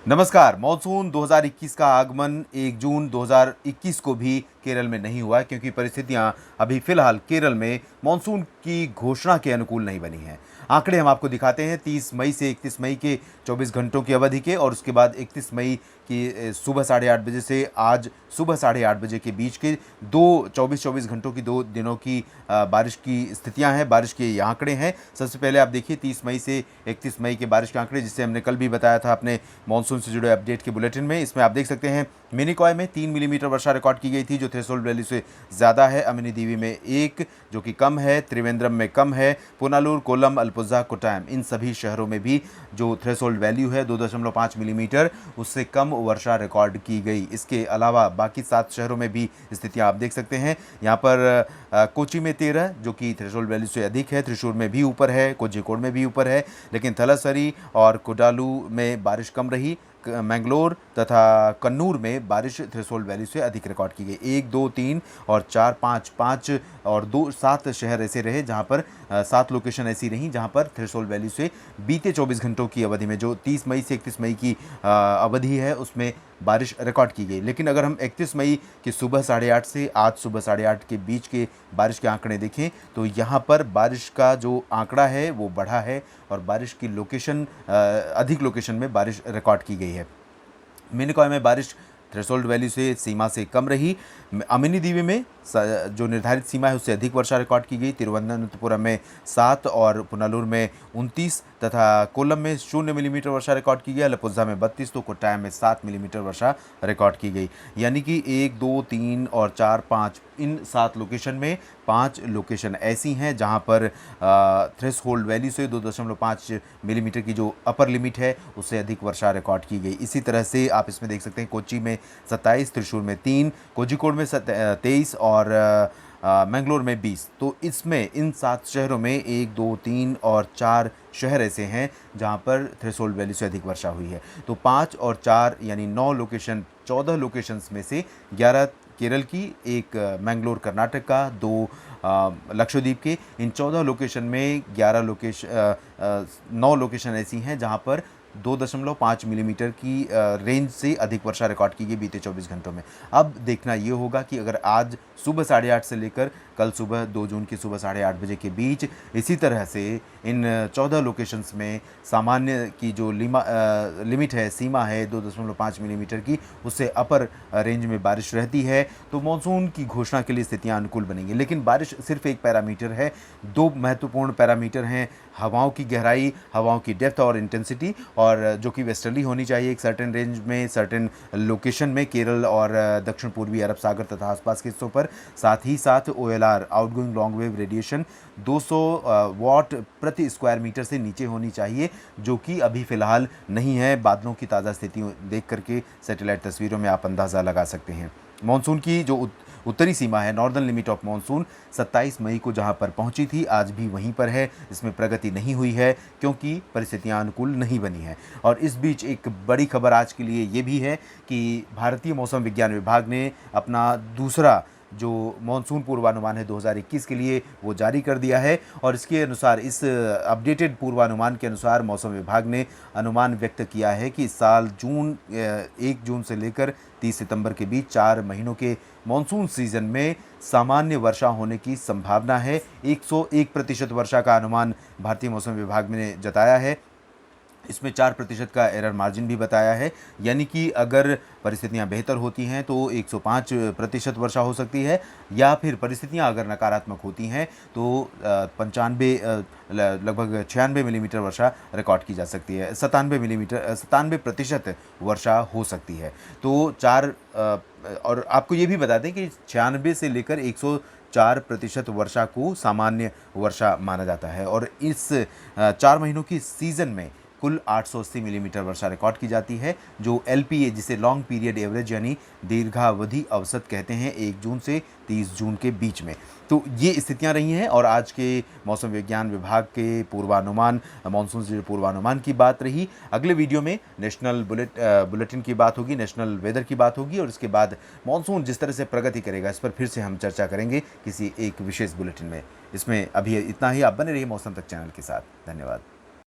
नमस्कार। मॉनसून 2021 का आगमन 1 जून 2021 को भी केरल में नहीं हुआ क्योंकि परिस्थितियां अभी फिलहाल केरल में मॉनसून की घोषणा के अनुकूल नहीं बनी हैं। आंकड़े हम आपको दिखाते हैं 30 मई से 31 मई के 24 घंटों की अवधि के, और उसके बाद 31 मई की सुबह 8:30 बजे से आज सुबह 8:30 बजे के बीच के 24 घंटों की 2 दिनों की बारिश की स्थितियां हैं, बारिश के ये आंकड़े हैं। सबसे पहले आप देखिए 30 मई से 31 मई के बारिश के आंकड़े, जिससे हमने कल भी बताया था अपने मॉनसून से जुड़े अपडेट के बुलेटिन में। इसमें आप देख सकते हैं मिनिकॉय में 3 मिलीमीटर वर्षा रिकॉर्ड की गई थी, जो थ्रेशोल्ड वैल्यू से ज़्यादा है। अमिनी दीवी में 1, जो कि कम है। त्रिवेंद्रम में कम है। पुनालूर, कोल्लम, अल्पुझा, कोट्टायम, इन सभी शहरों में भी जो थ्रेशोल्ड वैल्यू है 2.5 मिलीमीटर, उससे कम वर्षा रिकॉर्ड की गई। इसके अलावा बाकी 7 शहरों में भी स्थितियां आप देख सकते हैं। यहाँ पर कोची में 13, जो कि थ्रेशोल्ड वैल्यू से अधिक है। त्रिशूर में भी ऊपर है, कोझिकोड में भी ऊपर है। लेकिन थलासरी और कोडालू में बारिश कम रही। मैंगलोर तथा कन्नूर में बारिश थ्रेशोल्ड वैल्यू से अधिक रिकॉर्ड की गई। 1, 2, 3 और 4, 5, 5 और 2, 7 शहर ऐसे रहे जहां पर 7 लोकेशन ऐसी रहीं जहां पर थ्रेशोल्ड वैल्यू से बीते 24 घंटों की अवधि में, जो 30 मई से 31 मई की अवधि है, उसमें बारिश रिकॉर्ड की गई। लेकिन अगर हम 31 मई की सुबह 8:30 से आज सुबह 8:30 के बीच के बारिश के आंकड़े देखें तो यहाँ पर बारिश का जो आंकड़ा है वो बढ़ा है, और बारिश की लोकेशन अधिक लोकेशन में बारिश रिकॉर्ड की गई है। मिनिकॉय में बारिश थ्रेशोल्ड वैल्यू से सीमा से कम रही। अमिनी दीवी में जो निर्धारित सीमा है उससे अधिक वर्षा रिकॉर्ड की गई। तिरुवनंतपुरम में 7 और पुनालूर में 29 तथा कोल्लम में 0 मिलीमीटर वर्षा रिकॉर्ड की गई। अल्पुझा में 32 तो कोट्टायम में 7 मिलीमीटर वर्षा रिकॉर्ड की गई। यानी कि 1, 2, 3 और 4, 5 इन 7 लोकेशन में 5 लोकेशन ऐसी हैं जहां पर थ्रेशोल्ड वैल्यू से 2.5 मिलीमीटर की जो अपर लिमिट है उससे अधिक वर्षा रिकॉर्ड की गई। इसी तरह से आप इसमें देख सकते हैं कोच्चि में 27, त्रिशूर में 3, कोझिकोड में 23 और मैंगलोर में 20। तो इसमें इन 7 शहरों में 1, 2, 3 और 4 शहर ऐसे हैं जहां पर थ्रेशोल्ड वैल्यू से अधिक वर्षा हुई है। तो 5 और 4 यानी 9 लोकेशन, 14 लोकेशंस में से 11 केरल की, 1 मैंगलोर कर्नाटक का, 2 लक्षद्वीप के। इन 14 लोकेशन में 9 लोकेशन ऐसी हैं जहां पर 2.5 मिलीमीटर की रेंज से अधिक वर्षा रिकॉर्ड की गई बीते 24 घंटों में। अब देखना ये होगा कि अगर आज सुबह 8:30 से लेकर कल सुबह 2 जून की सुबह 8:30 बजे के बीच इसी तरह से इन 14 लोकेशंस में सामान्य की जो लिमिट है, सीमा है 2.5 मिलीमीटर की, उससे अपर रेंज में बारिश रहती है तो मानसून की घोषणा के लिए स्थितियां अनुकूल बनेंगी। लेकिन बारिश सिर्फ एक पैरामीटर है। 2 महत्वपूर्ण पैरामीटर हैं, हवाओं की गहराई, हवाओं की डेप्थ और इंटेंसिटी, और जो कि वेस्टर्ली होनी चाहिए एक सर्टेन रेंज में, सर्टेन लोकेशन में, केरल और दक्षिण पूर्वी अरब सागर तथा आसपास के हिस्सों पर। साथ ही साथ OLR, outgoing long wave radiation, 200 वाट प्रति स्क्वायर मीटर से नीचे होनी चाहिए, जो कि अभी फ़िलहाल नहीं है। बादलों की ताज़ा स्थिति देख करके सैटेलाइट तस्वीरों में आप अंदाज़ा लगा सकते हैं। मानसून की जो उत्तरी सीमा है, नॉर्दर्न लिमिट ऑफ मानसून, 27 मई को जहां पर पहुंची थी आज भी वहीं पर है। इसमें प्रगति नहीं हुई है क्योंकि परिस्थितियां अनुकूल नहीं बनी हैं। और इस बीच एक बड़ी खबर आज के लिए ये भी है कि भारतीय मौसम विज्ञान विभाग ने अपना दूसरा जो मॉनसून पूर्वानुमान है 2021 के लिए वो जारी कर दिया है। और इसके अनुसार, इस अपडेटेड पूर्वानुमान के अनुसार मौसम विभाग ने अनुमान व्यक्त किया है कि इस साल 1 जून से लेकर 30 सितंबर के बीच 4 महीनों के मॉनसून सीजन में सामान्य वर्षा होने की संभावना है। 101% वर्षा का अनुमान भारतीय मौसम विभाग ने जताया है। इसमें 4% का एरर मार्जिन भी बताया है, यानी कि अगर परिस्थितियां बेहतर होती हैं तो 105% वर्षा हो सकती है, या फिर परिस्थितियां अगर नकारात्मक होती हैं तो 95 लगभग 96 मिलीमीटर वर्षा रिकॉर्ड की जा सकती है। 97% वर्षा हो सकती है। तो और आपको ये भी बता दें कि 96 से लेकर 104% वर्षा को सामान्य वर्षा माना जाता है। और इस 4 महीनों की सीज़न में कुल 880 मिलीमीटर वर्षा रिकॉर्ड की जाती है, जो LPA, जिसे लॉन्ग पीरियड एवरेज यानी दीर्घावधि औसत कहते हैं, 1 जून से 30 जून के बीच में। तो ये स्थितियां रही हैं। और आज के मौसम विज्ञान विभाग के पूर्वानुमान, मानसून से पूर्वानुमान की बात रही। अगले वीडियो में नेशनल बुलेटिन की बात होगी, नेशनल वेदर की बात होगी, और इसके बाद मानसून जिस तरह से प्रगति करेगा इस पर फिर से हम चर्चा करेंगे किसी एक विशेष बुलेटिन में। इसमें अभी इतना ही। आप बने रहिए मौसम तक चैनल के साथ। धन्यवाद।